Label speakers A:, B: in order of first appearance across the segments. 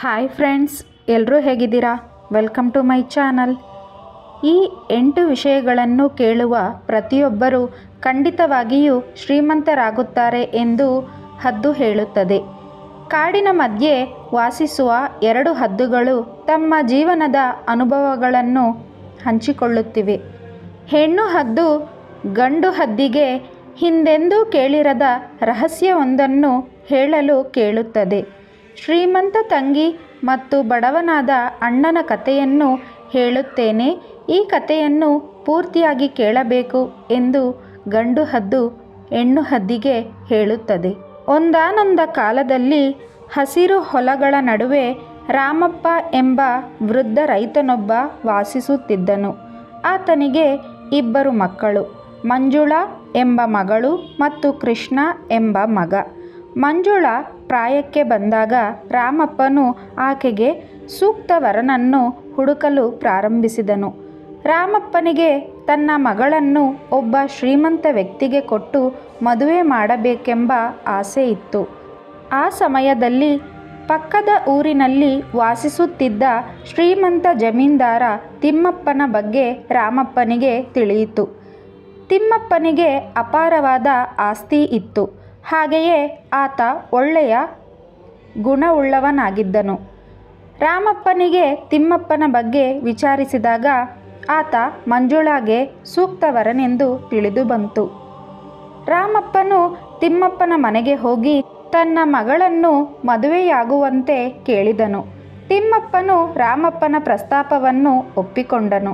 A: Hi friends, ಎಲ್ಲರೂ ಹೇಗಿದ್ದೀರಾ? Welcome to my channel. ಈ 8 ವಿಷಯಗಳನ್ನು ಕೇಳುವ ಪ್ರತಿಯೊಬ್ಬರೂ ಖಂಡಿತವಾಗಿಯೂ ಶ್ರೀಮಂತರಾಗುತ್ತಾರೆ ಎಂದು ಹದ್ದು ಹೇಳುತ್ತದೆ. ಕಾಡಿನ ಮಧ್ಯೆ ವಾಸಿಸುವ 2 ಹದ್ದುಗಳು ತಮ್ಮ ಜೀವನದ ಅನುಭವಗಳನ್ನು ಹಂಚಿಕೊಳ್ಳುತ್ತಿವೆ. ಹೆಣ್ಣು ಹದ್ದು ಗಂಡು ಹದ್ದಿಗೆ ಹಿಂದೆಂದೂ ಕೇಳಿರದ ರಹಸ್ಯವೊಂದನ್ನು ಹೇಳಲು ಕೇಳುತ್ತದೆ. ಶ್ರೀಮಂತ ತಂಗಿ ಮತ್ತು ಬಡವನಾದ ಅಣ್ಣನ ಕಥೆಯನ್ನು ಹೇಳುತ್ತೇನೆ. ಈ ಕಥೆಯನ್ನು ಪೂರ್ತಿಯಾಗಿ ಕೇಳಬೇಕು ಎಂದು ಗಂಡು ಹದ್ದು ಹೆಣ್ಣು ಹದ್ದಿಗೆ ಹೇಳುತ್ತದೆ. ಒಂದಾನೊಂದ ಕಾಲದಲ್ಲಿ ಹಸಿರು ಹೊಲಗಳ ನಡುವೆ ರಾಮಪ್ಪ ಎಂಬ ವೃದ್ಧ ರೈತನೊಬ್ಬ ವಾಸಿಸುತ್ತಿದ್ದನು. ಆತನಿಗೆ 2 ಮಕ್ಕಳು, ಮಂಜುಳಾ ಎಂಬ ಮಗಳು ಮತ್ತು ಕೃಷ್ಣ ಎಂಬ ಮಗ. ಮಂಜುಳಾ ಪ್ರಾಯಕ್ಕೆ ಬಂದಾಗ ರಾಮಪ್ಪನು ಆಕೆಗೆ ಸೂಕ್ತ ವರನನ್ನು ಹುಡುಕಲು ಪ್ರಾರಂಭಿಸಿದನು. ರಾಮಪ್ಪನಿಗೆ ತನ್ನ ಮಗಳನ್ನು ಒಬ್ಬ ಶ್ರೀಮಂತ ವ್ಯಕ್ತಿಗೆ ಕೊಟ್ಟು ಮದುವೆ ಮಾಡಬೇಕೆಂಬ ಆಸೆ ಇತ್ತು. ಆ ಸಮಯದಲ್ಲಿ ಪಕ್ಕದ ಊರಿನಲ್ಲಿ ವಾಸಿಸುತ್ತಿದ್ದ ಶ್ರೀಮಂತ ಜಮೀನ್ದಾರ ತಿಮ್ಮಪ್ಪನ ಬಗ್ಗೆ ರಾಮಪ್ಪನಿಗೆ ತಿಳಿಯಿತು. ತಿಮ್ಮಪ್ಪನಿಗೆ ಅಪಾರವಾದ ಆಸ್ತಿ ಇತ್ತು. ಹಾಗೆಯೇ ಆತ ಒಳ್ಳೆಯ ಗುಣವುಳ್ಳವನಾಗಿದ್ದನು. ರಾಮಪ್ಪನಿಗೆ ತಿಮ್ಮಪ್ಪನ ಬಗ್ಗೆ ವಿಚಾರಿಸಿದಾಗ ಆತ ಮಂಜುಳಾಗೆ ಸೂಕ್ತ ವರನೆಂದು ತಿಳಿದು ಬಂತು. ರಾಮಪ್ಪನು ತಿಮ್ಮಪ್ಪನ ಮನೆಗೆ ಹೋಗಿ ತನ್ನ ಮಗಳನ್ನು ಮದುವೆಯಾಗುವಂತೆ ಕೇಳಿದನು. ತಿಮ್ಮಪ್ಪನು ರಾಮಪ್ಪನ ಪ್ರಸ್ತಾಪವನ್ನು ಒಪ್ಪಿಕೊಂಡನು.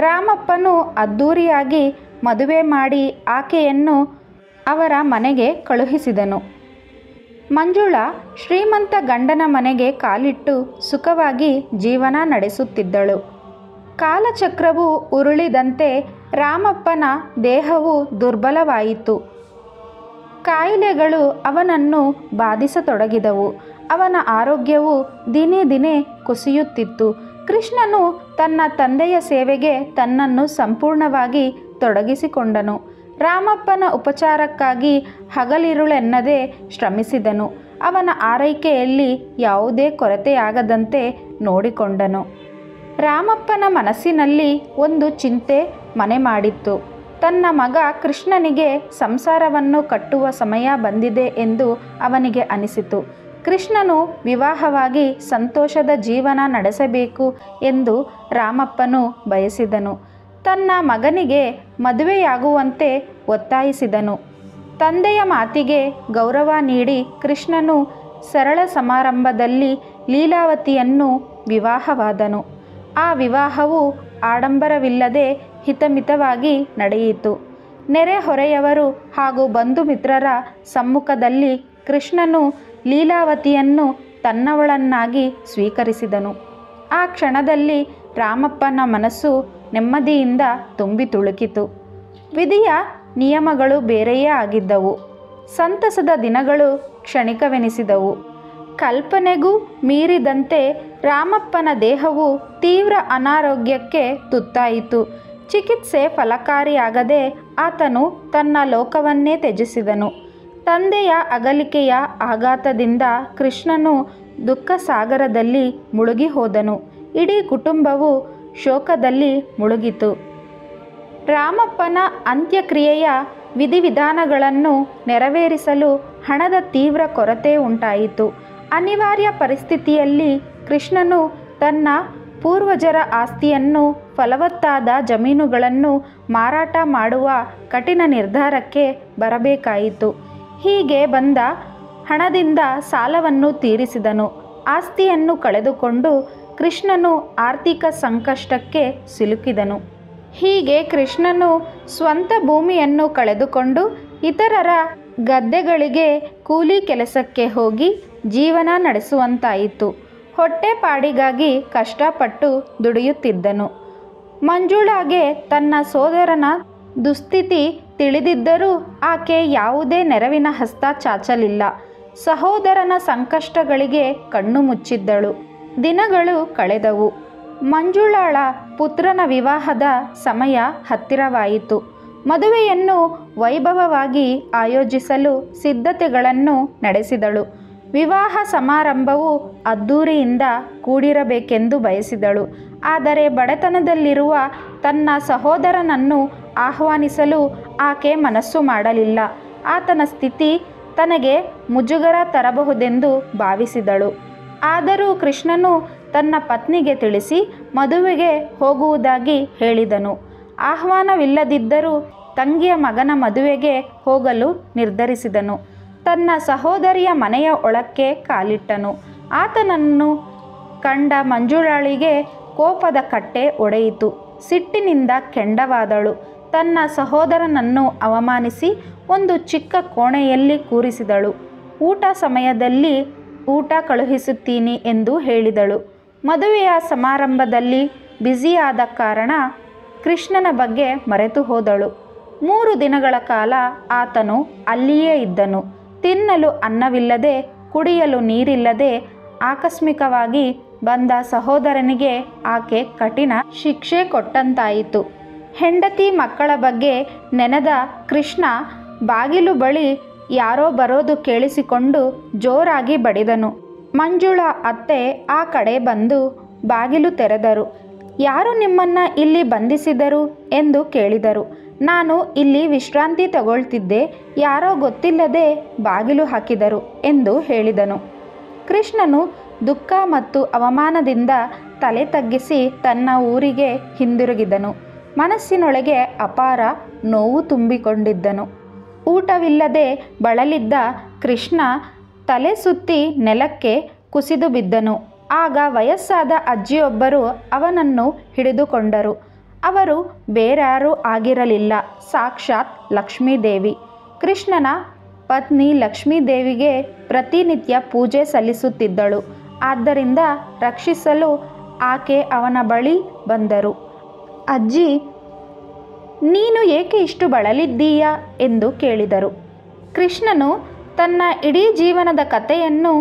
A: ರಾಮಪ್ಪನು ಅದ್ದೂರಿಯಾಗಿ ಮದುವೆ ಮಾಡಿ ಆಕೆಯನ್ನು ಅವರ ಮನೆಗೆ ಕಳುಹಿಸಿದನು. ಮಂಜುಳಾ ಶ್ರೀಮಂತ ಗಂಡನ ಮನೆಗೆ ಕಾಲಿಟ್ಟು ಸುಖವಾಗಿ ಜೀವನ ನಡೆಸುತ್ತಿದ್ದಳು. ಕಾಲಚಕ್ರವು ಉರುಳಿದಂತೆ ರಾಮಪ್ಪನ ದೇಹವು ದುರ್ಬಲವಾಯಿತು. ಕಾಯಿಲೆಗಳು ಅವನನ್ನು ಬಾಧಿಸತೊಡಗಿದವು. ಅವನ ಆರೋಗ್ಯವು ದಿನೇ ದಿನೇ ಕುಸಿಯುತ್ತಿತ್ತು. ಕೃಷ್ಣನು ತನ್ನ ತಂದೆಯ ಸೇವೆಗೆ ತನ್ನನ್ನು ಸಂಪೂರ್ಣವಾಗಿ ತೊಡಗಿಸಿಕೊಂಡನು. ರಾಮಪ್ಪನ ಉಪಚಾರಕ್ಕಾಗಿ ಹಗಲಿರುಳೆನ್ನದೆ ಶ್ರಮಿಸಿದನು. ಅವನ ಆರೈಕೆಯಲ್ಲಿ ಯಾವುದೇ ಕೊರತೆಯಾಗದಂತೆ ನೋಡಿಕೊಂಡನು. ರಾಮಪ್ಪನ ಮನಸ್ಸಿನಲ್ಲಿ ಒಂದು ಚಿಂತೆ ಮನೆ ಮಾಡಿತ್ತು. ತನ್ನ ಮಗ ಕೃಷ್ಣನಿಗೆ ಸಂಸಾರವನ್ನು ಕಟ್ಟುವ ಸಮಯ ಬಂದಿದೆ ಎಂದು ಅವನಿಗೆ ಅನಿಸಿತು. ಕೃಷ್ಣನು ವಿವಾಹವಾಗಿ ಸಂತೋಷದ ಜೀವನ ನಡೆಸಬೇಕು ಎಂದು ರಾಮಪ್ಪನು ಬಯಸಿದನು. ತನ್ನ ಮಗನಿಗೆ ಮದುವೆಯಾಗುವಂತೆ ಒತ್ತಾಯಿಸಿದನು. ತಂದೆಯ ಮಾತಿಗೆ ಗೌರವ ನೀಡಿ ಕೃಷ್ಣನು ಸರಳ ಸಮಾರಂಭದಲ್ಲಿ ಲೀಲಾವತಿಯನ್ನು ವಿವಾಹವಾದನು. ಆ ವಿವಾಹವು ಆಡಂಬರವಿಲ್ಲದೆ ಹಿತಮಿತವಾಗಿ ನಡೆಯಿತು. ನೆರೆಹೊರೆಯವರು ಹಾಗೂ ಬಂಧು ಮಿತ್ರರ ಸಮ್ಮುಖದಲ್ಲಿ ಕೃಷ್ಣನು ಲೀಲಾವತಿಯನ್ನು ತನ್ನವಳನ್ನಾಗಿ ಸ್ವೀಕರಿಸಿದನು. ಆ ಕ್ಷಣದಲ್ಲಿ ರಾಮಪ್ಪನ ಮನಸ್ಸು ನೆಮ್ಮದಿಯಿಂದ ತುಂಬಿ ತುಳುಕಿತು. ವಿಧಿಯ ನಿಯಮಗಳು ಬೇರೆಯೇ ಆಗಿದ್ದವು. ಸಂತಸದ ದಿನಗಳು ಕ್ಷಣಿಕವೆನಿಸಿದವು. ಕಲ್ಪನೆಗೂ ಮೀರಿದಂತೆ ರಾಮಪ್ಪನ ದೇಹವು ತೀವ್ರ ಅನಾರೋಗ್ಯಕ್ಕೆ ತುತ್ತಾಯಿತು. ಚಿಕಿತ್ಸೆ ಫಲಕಾರಿಯಾಗದೆ ಆತನು ತನ್ನ ಲೋಕವನ್ನೇ ತ್ಯಜಿಸಿದನು. ತಂದೆಯ ಅಗಲಿಕೆಯ ಆಘಾತದಿಂದ ಕೃಷ್ಣನು ದುಃಖ ಸಾಗರದಲ್ಲಿ ಮುಳುಗಿ ಹೋದನು. ಇಡೀ ಕುಟುಂಬವು ಶೋಕದಲ್ಲಿ ಮುಳುಗಿತು. ರಾಮಪ್ಪನ ಅಂತ್ಯಕ್ರಿಯೆಯ ವಿಧಿವಿಧಾನಗಳನ್ನು ನೆರವೇರಿಸಲು ಹಣದ ತೀವ್ರ ಕೊರತೆ ಉಂಟಾಯಿತು. ಅನಿವಾರ್ಯ ಪರಿಸ್ಥಿತಿಯಲ್ಲಿ ಕೃಷ್ಣನು ತನ್ನ ಪೂರ್ವಜರ ಆಸ್ತಿಯನ್ನು, ಫಲವತ್ತಾದ ಜಮೀನುಗಳನ್ನು ಮಾರಾಟ ಮಾಡುವ ಕಠಿಣ ನಿರ್ಧಾರಕ್ಕೆ ಬರಬೇಕಾಯಿತು. ಹೀಗೆ ಬಂದ ಹಣದಿಂದ ಸಾಲವನ್ನು ತೀರಿಸಿದನು. ಆಸ್ತಿಯನ್ನು ಕಳೆದುಕೊಂಡು ಕೃಷ್ಣನು ಆರ್ಥಿಕ ಸಂಕಷ್ಟಕ್ಕೆ ಸಿಲುಕಿದನು. ಹೀಗೆ ಕೃಷ್ಣನು ಸ್ವಂತ ಭೂಮಿಯನ್ನು ಕಳೆದುಕೊಂಡು ಇತರರ ಗದ್ದೆಗಳಿಗೆ ಕೂಲಿ ಕೆಲಸಕ್ಕೆ ಹೋಗಿ ಜೀವನ ನಡೆಸುವಂತಾಯಿತು. ಹೊಟ್ಟೆಪಾಡಿಗಾಗಿ ಕಷ್ಟಪಟ್ಟು ದುಡಿಯುತ್ತಿದ್ದನು. ಮಂಜುಳಾಗೆ ತನ್ನ ಸೋದರನ ದುಸ್ಥಿತಿ ತಿಳಿದಿದ್ದರೂ ಆಕೆ ಯಾವುದೇ ನೆರವಿನ ಹಸ್ತ ಚಾಚಲಿಲ್ಲ. ಸಹೋದರನ ಸಂಕಷ್ಟಗಳಿಗೆ ಕಣ್ಣು ಮುಚ್ಚಿದ್ದಳು. ದಿನಗಳು ಕಳೆದವು. ಮಂಜುಳಾಳ ಪುತ್ರನ ವಿವಾಹದ ಸಮಯ ಹತ್ತಿರವಾಯಿತು. ಮದುವೆಯನ್ನು ವೈಭವವಾಗಿ ಆಯೋಜಿಸಲು ಸಿದ್ಧತೆಗಳನ್ನು ನಡೆಸಿದಳು. ವಿವಾಹ ಸಮಾರಂಭವು ಅದ್ಧೂರಿಯಿಂದ ಕೂಡಿರಬೇಕೆಂದು ಬಯಸಿದಳು. ಆದರೆ ಬಡತನದಲ್ಲಿರುವ ತನ್ನ ಸಹೋದರನನ್ನು ಆಹ್ವಾನಿಸಲು ಆಕೆ ಮನಸ್ಸು ಮಾಡಲಿಲ್ಲ. ಆತನ ಸ್ಥಿತಿ ತನಗೆ ಮುಜುಗರ ತರಬಹುದೆಂದು ಭಾವಿಸಿದಳು. ಆದರೂ ಕೃಷ್ಣನು ತನ್ನ ಪತ್ನಿಗೆ ತಿಳಿಸಿ ಮದುವೆಗೆ ಹೋಗುವುದಾಗಿ ಹೇಳಿದನು. ಆಹ್ವಾನವಿಲ್ಲದಿದ್ದರೂ ತಂಗಿಯ ಮಗನ ಮದುವೆಗೆ ಹೋಗಲು ನಿರ್ಧರಿಸಿದನು. ತನ್ನ ಸಹೋದರಿಯ ಮನೆಯ ಒಳಕ್ಕೆ ಕಾಲಿಟ್ಟನು. ಆತನನ್ನು ಕಂಡ ಮಂಜುಳಾಳಿಗೆ ಕೋಪದ ಕಟ್ಟೆ ಒಡೆಯಿತು. ಸಿಟ್ಟಿನಿಂದ ಕೆಂಡವಾದಳು. ತನ್ನ ಸಹೋದರನನ್ನು ಅವಮಾನಿಸಿ ಒಂದು ಚಿಕ್ಕ ಕೋಣೆಯಲ್ಲಿ ಕೂರಿಸಿದಳು. ಊಟ ಸಮಯದಲ್ಲಿ ಊಟ ಕಳುಹಿಸುತ್ತೀನಿ ಎಂದು ಹೇಳಿದಳು. ಮದುವೆಯ ಸಮಾರಂಭದಲ್ಲಿ ಬ್ಯುಸಿಯಾದ ಕಾರಣ ಕೃಷ್ಣನ ಬಗ್ಗೆ ಮರೆತು ಹೋದಳು. 3 ದಿನಗಳ ಕಾಲ ಆತನು ಅಲ್ಲಿಯೇ ಇದ್ದನು. ತಿನ್ನಲು ಅನ್ನವಿಲ್ಲದೆ, ಕುಡಿಯಲು ನೀರಿಲ್ಲದೆ ಆಕಸ್ಮಿಕವಾಗಿ ಬಂದ ಸಹೋದರನಿಗೆ ಆಕೆ ಕಠಿಣ ಶಿಕ್ಷೆ ಕೊಟ್ಟಂತಾಯಿತು. ಹೆಂಡತಿ ಮಕ್ಕಳ ಬಗ್ಗೆ ನೆನೆದ ಕೃಷ್ಣ ಬಾಗಿಲು ಬಳಿ ಯಾರೋ ಬರೋದು ಕೇಳಿಸಿಕೊಂಡು ಜೋರಾಗಿ ಬಡಿದನು. ಮಂಜುಳಾ ಅತ್ತೆ ಆ ಕಡೆ ಬಂದು ಬಾಗಿಲು ತೆರೆದರು. ಯಾರು ನಿಮ್ಮನ್ನು ಇಲ್ಲಿ ಬಂಧಿಸಿದರು ಎಂದು ಕೇಳಿದರು. ನಾನು ಇಲ್ಲಿ ವಿಶ್ರಾಂತಿ ತಗೊಳ್ತಿದ್ದೆ, ಯಾರೋ ಗೊತ್ತಿಲ್ಲದೆ ಬಾಗಿಲು ಹಾಕಿದರು ಎಂದು ಹೇಳಿದನು. ಕೃಷ್ಣನು ದುಃಖ ಮತ್ತು ಅವಮಾನದಿಂದ ತಲೆ ತಗ್ಗಿಸಿ ತನ್ನ ಊರಿಗೆ ಹಿಂದಿರುಗಿದನು. ಮನಸ್ಸಿನೊಳಗೆ ಅಪಾರ ನೋವು ತುಂಬಿಕೊಂಡಿದ್ದನು. ಊಟವಿಲ್ಲದೆ ಬಳಲಿದ್ದ ಕೃಷ್ಣ ತಲೆ ಸುತ್ತಿ ನೆಲಕ್ಕೆ ಕುಸಿದು ಬಿದ್ದನು. ಆಗ ವಯಸ್ಸಾದ ಅಜ್ಜಿಯೊಬ್ಬರು ಅವನನ್ನು ಹಿಡಿದುಕೊಂಡರು. ಅವರು ಬೇರ್ಯಾರೂ ಆಗಿರಲಿಲ್ಲ, ಸಾಕ್ಷಾತ್ ಲಕ್ಷ್ಮೀದೇವಿ. ಕೃಷ್ಣನ ಪತ್ನಿ ಲಕ್ಷ್ಮೀದೇವಿಗೆ ಪ್ರತಿನಿತ್ಯ ಪೂಜೆ ಸಲ್ಲಿಸುತ್ತಿದ್ದಳು. ಆದ್ದರಿಂದ ರಕ್ಷಿಸಲು ಆಕೆ ಅವನ ಬಳಿ ಬಂದರು. ಅಜ್ಜಿ, ನೀನು ಏಕೆ ಇಷ್ಟು ಬಳಲಿದ್ದೀಯಾ ಎಂದು ಕೇಳಿದರು. ಕೃಷ್ಣನು ತನ್ನ ಇಡೀ ಜೀವನದ ಕಥೆಯನ್ನು,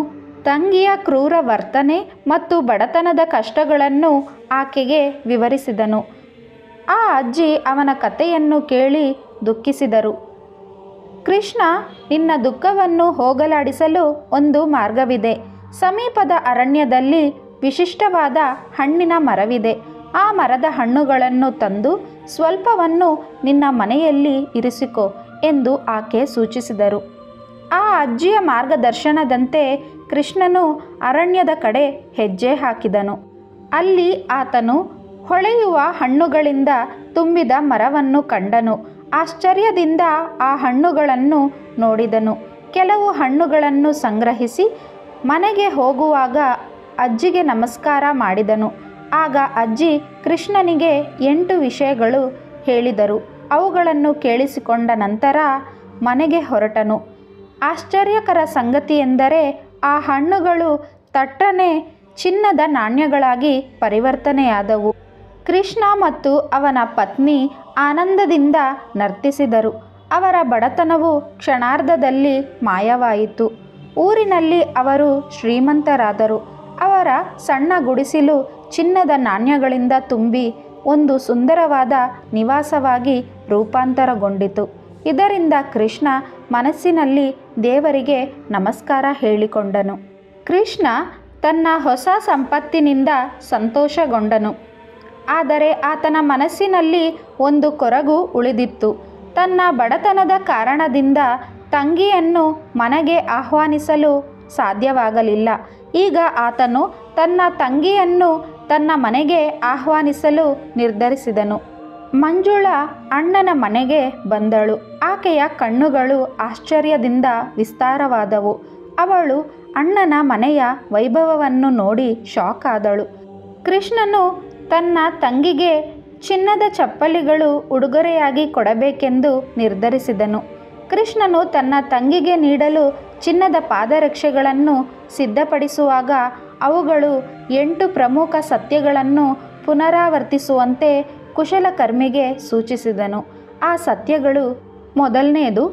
A: ತಂಗಿಯ ಕ್ರೂರ ವರ್ತನೆ ಮತ್ತು ಬಡತನದ ಕಷ್ಟಗಳನ್ನು ಆಕೆಗೆ ವಿವರಿಸಿದನು. ಆ ಅಜ್ಜಿ ಅವನ ಕಥೆಯನ್ನು ಕೇಳಿ ದುಃಖಿಸಿದರು. ಕೃಷ್ಣ, ನಿನ್ನ ದುಃಖವನ್ನು ಹೋಗಲಾಡಿಸಲು ಒಂದು ಮಾರ್ಗವಿದೆ. ಸಮೀಪದ ಅರಣ್ಯದಲ್ಲಿ ವಿಶಿಷ್ಟವಾದ ಹಣ್ಣಿನ ಮರವಿದೆ. ಆ ಮರದ ಹಣ್ಣುಗಳನ್ನು ತಂದು ಸ್ವಲ್ಪವನ್ನು ನಿನ್ನ ಮನೆಯಲ್ಲಿ ಇರಿಸಿಕೊ ಎಂದು ಆಕೆ ಸೂಚಿಸಿದರು. ಆ ಅಜ್ಜಿಯ ಮಾರ್ಗದರ್ಶನದಂತೆ ಕೃಷ್ಣನು ಅರಣ್ಯದ ಕಡೆ ಹೆಜ್ಜೆ ಹಾಕಿದನು. ಅಲ್ಲಿ ಆತನು ಹೊಳೆಯುವ ಹಣ್ಣುಗಳಿಂದ ತುಂಬಿದ ಮರವನ್ನು ಕಂಡನು. ಆಶ್ಚರ್ಯದಿಂದ ಆ ಹಣ್ಣುಗಳನ್ನು ನೋಡಿದನು. ಕೆಲವು ಹಣ್ಣುಗಳನ್ನು ಸಂಗ್ರಹಿಸಿ ಮನೆಗೆ ಹೋಗುವಾಗ ಅಜ್ಜಿಗೆ ನಮಸ್ಕಾರ ಮಾಡಿದನು. ಆಗ ಅಜ್ಜಿ ಕೃಷ್ಣನಿಗೆ 8 ವಿಷಯಗಳು ಹೇಳಿದರು. ಅವುಗಳನ್ನು ಕೇಳಿಸಿಕೊಂಡ ನಂತರ ಮನೆಗೆ ಹೊರಟನು. ಆಶ್ಚರ್ಯಕರ ಸಂಗತಿಯೆಂದರೆ ಆ ಹಣ್ಣುಗಳು ತಟ್ಟನೆ ಚಿನ್ನದ ನಾಣ್ಯಗಳಾಗಿ ಪರಿವರ್ತನೆಯಾದವು. ಕೃಷ್ಣ ಮತ್ತು ಅವನ ಪತ್ನಿ ಆನಂದದಿಂದ ನರ್ತಿಸಿದರು. ಅವರ ಬಡತನವು ಕ್ಷಣಾರ್ಧದಲ್ಲಿ ಮಾಯವಾಯಿತು. ಊರಿನಲ್ಲಿ ಅವರು ಶ್ರೀಮಂತರಾದರು. ಅವರ ಸಣ್ಣ ಗುಡಿಸಲು ಚಿನ್ನದ ನಾಣ್ಯಗಳಿಂದ ತುಂಬಿ ಒಂದು ಸುಂದರವಾದ ನಿವಾಸವಾಗಿ ರೂಪಾಂತರಗೊಂಡಿತು. ಇದರಿಂದ ಕೃಷ್ಣ ಮನಸ್ಸಿನಲ್ಲಿ ದೇವರಿಗೆ ನಮಸ್ಕಾರ ಹೇಳಿಕೊಂಡನು. ಕೃಷ್ಣ ತನ್ನ ಹೊಸ ಸಂಪತ್ತಿನಿಂದ ಸಂತೋಷಗೊಂಡನು. ಆದರೆ ಆತನ ಮನಸ್ಸಿನಲ್ಲಿ ಒಂದು ಕೊರಗು ಉಳಿದಿತ್ತು. ತನ್ನ ಬಡತನದ ಕಾರಣದಿಂದ ತಂಗಿಯನ್ನು ಮನೆಗೆ ಆಹ್ವಾನಿಸಲು ಸಾಧ್ಯವಾಗಲಿಲ್ಲ. ಈಗ ಆತನು ತನ್ನ ತಂಗಿಯನ್ನು ತನ್ನ ಮನೆಗೆ ಆಹ್ವಾನಿಸಲು ನಿರ್ಧರಿಸಿದನು. ಮಂಜುಳಾ ಅಣ್ಣನ ಮನೆಗೆ ಬಂದಳು. ಆಕೆಯ ಕಣ್ಣುಗಳು ಆಶ್ಚರ್ಯದಿಂದ ವಿಸ್ತಾರವಾದವು. ಅವಳು ಅಣ್ಣನ ಮನೆಯ ವೈಭವವನ್ನು ನೋಡಿ ಶಾಕ್ ಆದಳು. ಕೃಷ್ಣನು ತನ್ನ ತಂಗಿಗೆ ಚಿನ್ನದ ಚಪ್ಪಲಿಗಳು ಉಡುಗೊರೆಯಾಗಿ ಕೊಡಬೇಕೆಂದು ನಿರ್ಧರಿಸಿದನು. ಕೃಷ್ಣನು ತನ್ನ ತಂಗಿಗೆ ನೀಡಲು ಚಿನ್ನದ ಪಾದರಕ್ಷೆಗಳನ್ನು ಸಿದ್ಧಪಡಿಸುವಾಗ ಅವುಗಳು 8 ಪ್ರಮುಖ ಸತ್ಯಗಳನ್ನು ಪುನರಾವರ್ತಿಸುವಂತೆ ಕುಶಲಕರ್ಮಿಗೆ ಸೂಚಿಸಿದನು. ಆ ಸತ್ಯಗಳು: ಮೊದಲನೆಯದು,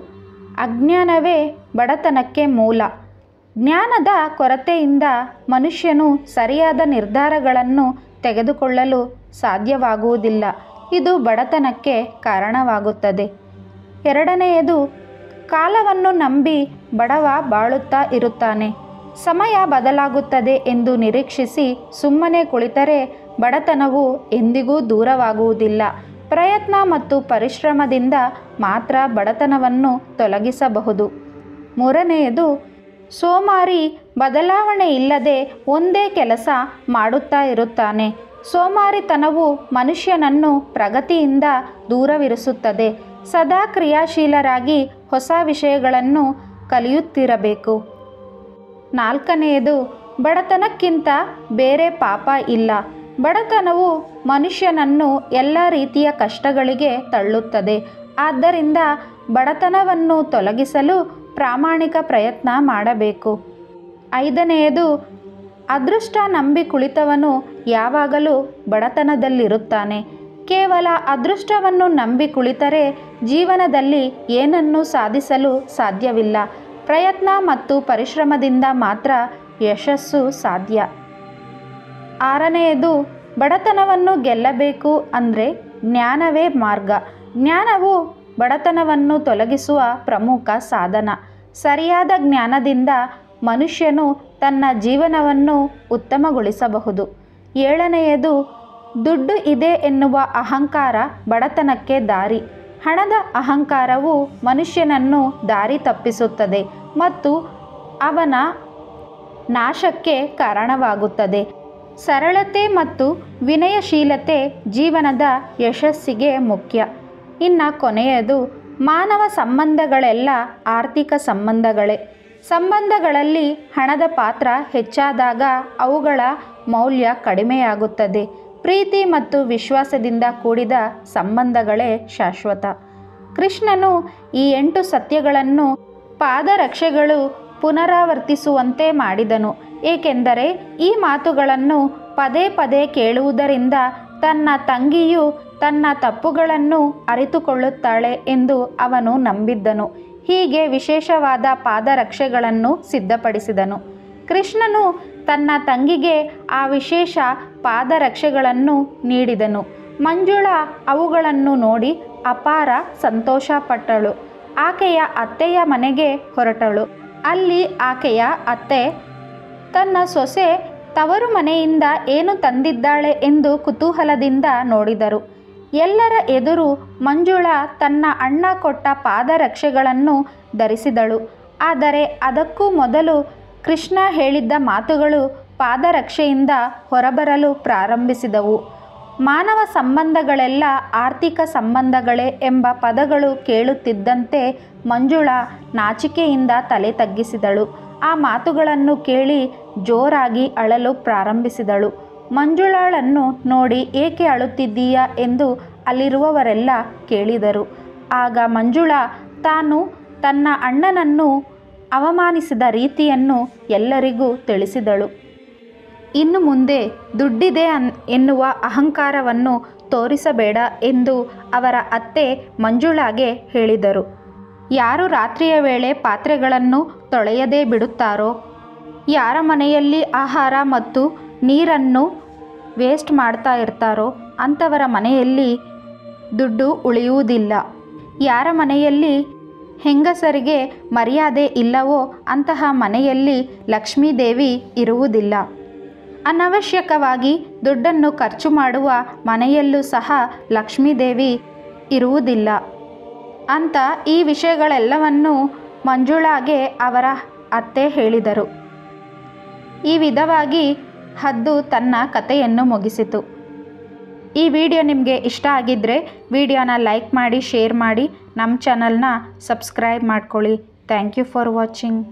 A: ಅಜ್ಞಾನವೇ ಬಡತನಕ್ಕೆ ಮೂಲ. ಜ್ಞಾನದ ಕೊರತೆಯಿಂದ ಮನುಷ್ಯನು ಸರಿಯಾದ ನಿರ್ಧಾರಗಳನ್ನು ತೆಗೆದುಕೊಳ್ಳಲು ಸಾಧ್ಯವಾಗುವುದಿಲ್ಲ. ಇದು ಬಡತನಕ್ಕೆ ಕಾರಣವಾಗುತ್ತದೆ. ಎರಡನೆಯದು, ಕಾಲವನ್ನು ನಂಬಿ ಬಡವ ಬಾಳುತ್ತಾ ಇರುತ್ತಾನೆ. ಸಮಯ ಬದಲಾಗುತ್ತದೆ ಎಂದು ನಿರೀಕ್ಷಿಸಿ ಸುಮ್ಮನೆ ಕುಳಿತರೆ ಬಡತನವು ಎಂದಿಗೂ ದೂರವಾಗುವುದಿಲ್ಲ. ಪ್ರಯತ್ನ ಮತ್ತು ಪರಿಶ್ರಮದಿಂದ ಮಾತ್ರ ಬಡತನವನ್ನು ತೊಲಗಿಸಬಹುದು. ಮೂರನೆಯದು, ಸೋಮಾರಿ ಬದಲಾವಣೆ ಇಲ್ಲದೆ ಒಂದೇ ಕೆಲಸ ಮಾಡುತ್ತಾ ಇರುತ್ತಾನೆ. ಸೋಮಾರಿತನವು ಮನುಷ್ಯನನ್ನು ಪ್ರಗತಿಯಿಂದ ದೂರವಿರಿಸುತ್ತದೆ. ಸದಾ ಕ್ರಿಯಾಶೀಲರಾಗಿ ಹೊಸ ವಿಷಯಗಳನ್ನು ಕಲಿಯುತ್ತಿರಬೇಕು. ನಾಲ್ಕನೆಯದು, ಬಡತನಕ್ಕಿಂತ ಬೇರೆ ಪಾಪ ಇಲ್ಲ. ಬಡತನವು ಮನುಷ್ಯನನ್ನು ಎಲ್ಲ ರೀತಿಯ ಕಷ್ಟಗಳಿಗೆ ತಳ್ಳುತ್ತದೆ. ಆದ್ದರಿಂದ ಬಡತನವನ್ನು ತೊಲಗಿಸಲು ಪ್ರಾಮಾಣಿಕ ಪ್ರಯತ್ನ ಮಾಡಬೇಕು. ಐದನೆಯದು, ಅದೃಷ್ಟ ನಂಬಿ ಕುಳಿತವನು ಯಾವಾಗಲೂ ಬಡತನದಲ್ಲಿರುತ್ತಾನೆ. ಕೇವಲ ಅದೃಷ್ಟವನ್ನು ನಂಬಿ ಕುಳಿತರೆ ಜೀವನದಲ್ಲಿ ಏನನ್ನೂ ಸಾಧಿಸಲು ಸಾಧ್ಯವಿಲ್ಲ. ಪ್ರಯತ್ನ ಮತ್ತು ಪರಿಶ್ರಮದಿಂದ ಮಾತ್ರ ಯಶಸ್ಸು ಸಾಧ್ಯ. ಆರನೆಯದು, ಬಡತನವನ್ನು ಗೆಲ್ಲಬೇಕು ಅಂದರೆ ಜ್ಞಾನವೇ ಮಾರ್ಗ. ಜ್ಞಾನವು ಬಡತನವನ್ನು ತೊಲಗಿಸುವ ಪ್ರಮುಖ ಸಾಧನ. ಸರಿಯಾದ ಜ್ಞಾನದಿಂದ ಮನುಷ್ಯನು ತನ್ನ ಜೀವನವನ್ನು ಉತ್ತಮಗೊಳಿಸಬಹುದು. ಏಳನೆಯದು, ದುಡ್ಡು ಇದೆ ಎನ್ನುವ ಅಹಂಕಾರ ಬಡತನಕ್ಕೆ ದಾರಿ. ಹಣದ ಅಹಂಕಾರವು ಮನುಷ್ಯನನ್ನು ದಾರಿ ತಪ್ಪಿಸುತ್ತದೆ ಮತ್ತು ಅವನ ನಾಶಕ್ಕೆ ಕಾರಣವಾಗುತ್ತದೆ. ಸರಳತೆ ಮತ್ತು ವಿನಯಶೀಲತೆ ಜೀವನದ ಯಶಸ್ಸಿಗೆ ಮುಖ್ಯ. ಇನ್ನು ಕೊನೆಯದು, ಮಾನವ ಸಂಬಂಧಗಳೆಲ್ಲ ಆರ್ಥಿಕ ಸಂಬಂಧಗಳೇ. ಸಂಬಂಧಗಳಲ್ಲಿ ಹಣದ ಪಾತ್ರ ಹೆಚ್ಚಾದಾಗ ಅವುಗಳ ಮೌಲ್ಯ ಕಡಿಮೆಯಾಗುತ್ತದೆ. ಪ್ರೀತಿ ಮತ್ತು ವಿಶ್ವಾಸದಿಂದ ಕೂಡಿದ ಸಂಬಂಧಗಳೇ ಶಾಶ್ವತ. ಕೃಷ್ಣನು ಈ 8 ಸತ್ಯಗಳನ್ನು ಪಾದರಕ್ಷೆಗಳು ಪುನರಾವರ್ತಿಸುವಂತೆ ಮಾಡಿದನು. ಏಕೆಂದರೆ ಈ ಮಾತುಗಳನ್ನು ಪದೇ ಪದೇ ಕೇಳುವುದರಿಂದ ತನ್ನ ತಂಗಿಯು ತನ್ನ ತಪ್ಪುಗಳನ್ನು ಅರಿತುಕೊಳ್ಳುತ್ತಾಳೆ ಎಂದು ಅವನು ನಂಬಿದ್ದನು. ಹೀಗೆ ವಿಶೇಷವಾದ ಪಾದರಕ್ಷೆಗಳನ್ನು ಸಿದ್ಧಪಡಿಸಿದನು. ಕೃಷ್ಣನು ತನ್ನ ತಂಗಿಗೆ ಆ ವಿಶೇಷ ಪಾದರಕ್ಷೆಗಳನ್ನು ನೀಡಿದನು. ಮಂಜುಳಾ ಅವುಗಳನ್ನು ನೋಡಿ ಅಪಾರ ಸಂತೋಷಪಟ್ಟಳು. ಆಕೆಯ ಅತ್ತೆಯ ಮನೆಗೆ ಹೊರಟಳು. ಅಲ್ಲಿ ಆಕೆಯ ಅತ್ತೆ ತನ್ನ ಸೊಸೆ ತವರು ಮನೆಯಿಂದ ಏನು ತಂದಿದ್ದಾಳೆ ಎಂದು ಕುತೂಹಲದಿಂದ ನೋಡಿದರು. ಎಲ್ಲರ ಎದುರು ಮಂಜುಳಾ ತನ್ನ ಅಣ್ಣ ಕೊಟ್ಟ ಪಾದರಕ್ಷೆಗಳನ್ನು ಧರಿಸಿದಳು. ಆದರೆ ಅದಕ್ಕೂ ಮೊದಲು ಕೃಷ್ಣ ಹೇಳಿದ್ದ ಮಾತುಗಳು ಪಾದರಕ್ಷೆಯಿಂದ ಹೊರಬರಲು ಪ್ರಾರಂಭಿಸಿದವು. ಮಾನವ ಸಂಬಂಧಗಳೆಲ್ಲ ಆರ್ಥಿಕ ಸಂಬಂಧಗಳೇ ಎಂಬ ಪದಗಳು ಕೇಳುತ್ತಿದ್ದಂತೆ ಮಂಜುಳಾ ನಾಚಿಕೆಯಿಂದ ತಲೆ ತಗ್ಗಿಸಿದಳು. ಆ ಮಾತುಗಳನ್ನು ಕೇಳಿ ಜೋರಾಗಿ ಅಳಲು ಪ್ರಾರಂಭಿಸಿದಳು. ಮಂಜುಳಾಳನ್ನು ನೋಡಿ ಏಕೆ ಅಳುತ್ತಿದ್ದೀಯಾ ಎಂದು ಅಲ್ಲಿರುವವರೆಲ್ಲ ಕೇಳಿದರು. ಆಗ ಮಂಜುಳಾ ತಾನು ತನ್ನ ಅಣ್ಣನನ್ನು ಅವಮಾನಿಸಿದ ರೀತಿಯನ್ನು ಎಲ್ಲರಿಗೂ ತಿಳಿಸಿದಳು. ಇನ್ನು ಮುಂದೆ ದುಡ್ಡಿದೆ ಎನ್ನುವ ಅಹಂಕಾರವನ್ನು ತೋರಿಸಬೇಡ ಎಂದು ಅವರ ಅತ್ತೆ ಮಂಜುಳಾಗೆ ಹೇಳಿದರು. ಯಾರು ರಾತ್ರಿಯ ವೇಳೆ ಪಾತ್ರೆಗಳನ್ನು ತೊಳೆಯದೇ ಬಿಡುತ್ತಾರೋ, ಯಾರ ಮನೆಯಲ್ಲಿ ಆಹಾರ ಮತ್ತು ನೀರನ್ನು ವೇಸ್ಟ್ ಮಾಡ್ತಾ ಇರ್ತಾರೋ ಅಂಥವರ ಮನೆಯಲ್ಲಿ ದುಡ್ಡು ಉಳಿಯುವುದಿಲ್ಲ. ಯಾರ ಮನೆಯಲ್ಲಿ ಹೆಂಗಸರಿಗೆ ಮರ್ಯಾದೆ ಇಲ್ಲವೋ ಅಂತಹ ಮನೆಯಲ್ಲಿ ಲಕ್ಷ್ಮೀದೇವಿ ಇರುವುದಿಲ್ಲ. ಅನವಶ್ಯಕವಾಗಿ ದುಡ್ಡನ್ನು ಖರ್ಚು ಮಾಡುವ ಮನೆಯಲ್ಲೂ ಸಹ ಲಕ್ಷ್ಮೀದೇವಿ ಇರುವುದಿಲ್ಲ ಅಂತ ಈ ವಿಷಯಗಳೆಲ್ಲವನ್ನು ಮಂಜುಳಾಗೆ ಅವರ ಅತ್ತೆ ಹೇಳಿದರು. ಈ ವಿಧವಾಗಿ ಹದ್ದು ತನ್ನ ಕಥೆಯನ್ನು ಮುಗಿಸಿತು. ಈ ವಿಡಿಯೋ ನಿಮಗೆ ಇಷ್ಟ ಆಗಿದ್ದರೆ ವಿಡಿಯೋನ ಲೈಕ್ ಮಾಡಿ, ಶೇರ್ ಮಾಡಿ, ನಮ್ಮ ಚಾನಲ್ನ ಸಬ್ಸ್ಕ್ರೈಬ್ ಮಾಡ್ಕೊಳ್ಳಿ. Thank you for watching.